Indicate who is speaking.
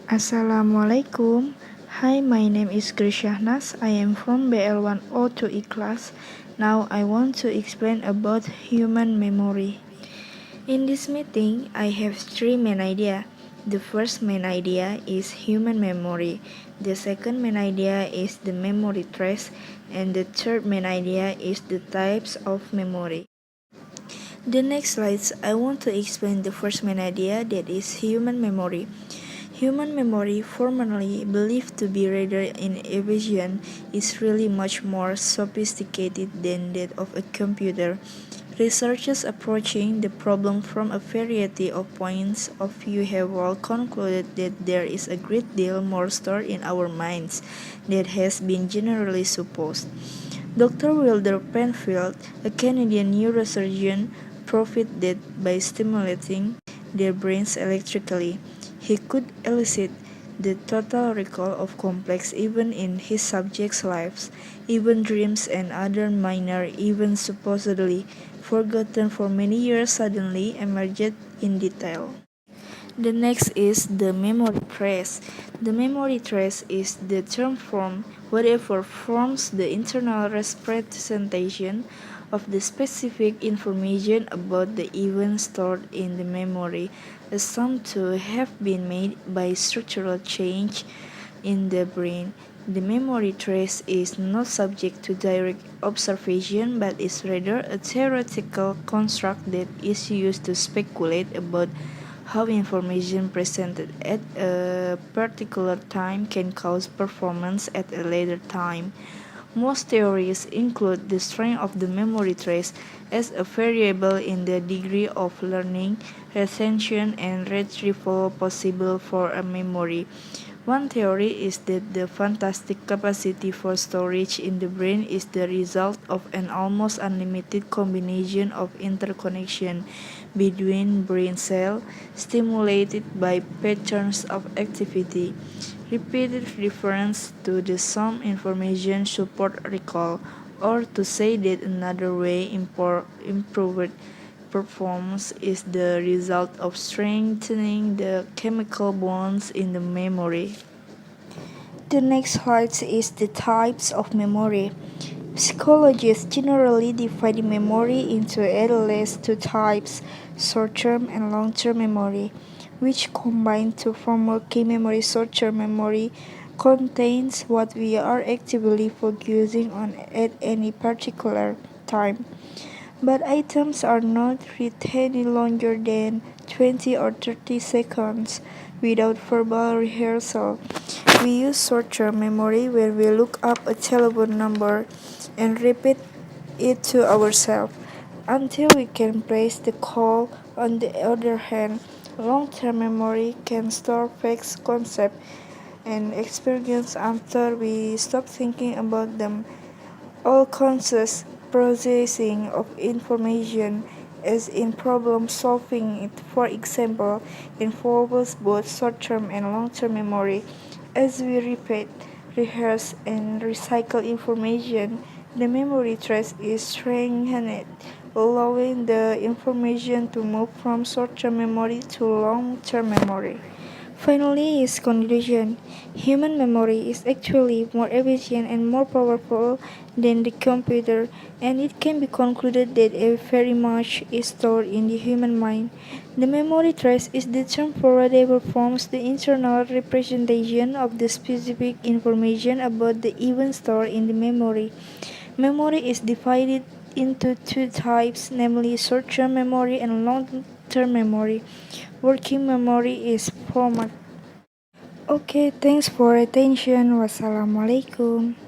Speaker 1: Assalamualaikum. Hi, my name is Grishahnas. I am from BL102E class. Now I want to explain about human memory. In this meeting, I have three main ideas. The first main idea is human memory. The second main idea is the memory trace. And the third main idea is the types of memory. The next slides, I want to explain the first main idea, that is human memory. Human memory, formerly believed to be rather in evasion, is really much more sophisticated than that of a computer. Researchers approaching the problem from a variety of points of view have all concluded that there is a great deal more stored in our minds than has been generally supposed. Dr. Wilder Penfield, a Canadian neurosurgeon, proved that by stimulating their brains electrically, he could elicit the total recall of complex events in his subjects' lives, even dreams and other minor events supposedly forgotten for many years suddenly emerged in detail. The next is the memory trace. The memory trace is the term from whatever forms the internal representation of the specific information about the event stored in the memory, assumed to have been made by structural change in the brain. The memory trace is not subject to direct observation but is rather a theoretical construct that is used to speculate about how information presented at a particular time can cause performance at a later time. Most theories include the strength of the memory trace as a variable in the degree of learning, retention, and retrieval possible for a memory. One theory is that the fantastic capacity for storage in the brain is the result of an almost unlimited combination of interconnection between brain cells stimulated by patterns of activity. Repeated reference to the some information support recall, or to say that another way, improved performance is the result of strengthening the chemical bonds in the memory. The next slide is the types of memory. Psychologists generally divide memory into at least two types, short-term and long-term memory, which combine to form a key memory. Short-term memory contains what we are actively focusing on at any particular time, but items are not retained longer than 20 or 30 seconds without verbal rehearsal. We use short-term memory when we look up a telephone number and repeat it to ourselves until we can place the call. On the other hand, long-term memory can store facts, concepts, and experience after we stop thinking about them. All conscious processing of information, as in problem solving, it, for example, involves both short-term and long-term memory. As we repeat, rehearse, and recycle information, the memory trace is strengthened, allowing the information to move from short-term memory to long-term memory. Finally, his conclusion: human memory is actually more efficient and more powerful than the computer, and it can be concluded that very much is stored in the human mind. The memory trace is the term for whatever forms the internal representation of the specific information about the event stored in the memory. Memory is divided into two types, namely short-term memory and long-term memory. Working memory is format. Okay, thanks for attention. Wassalamualaikum.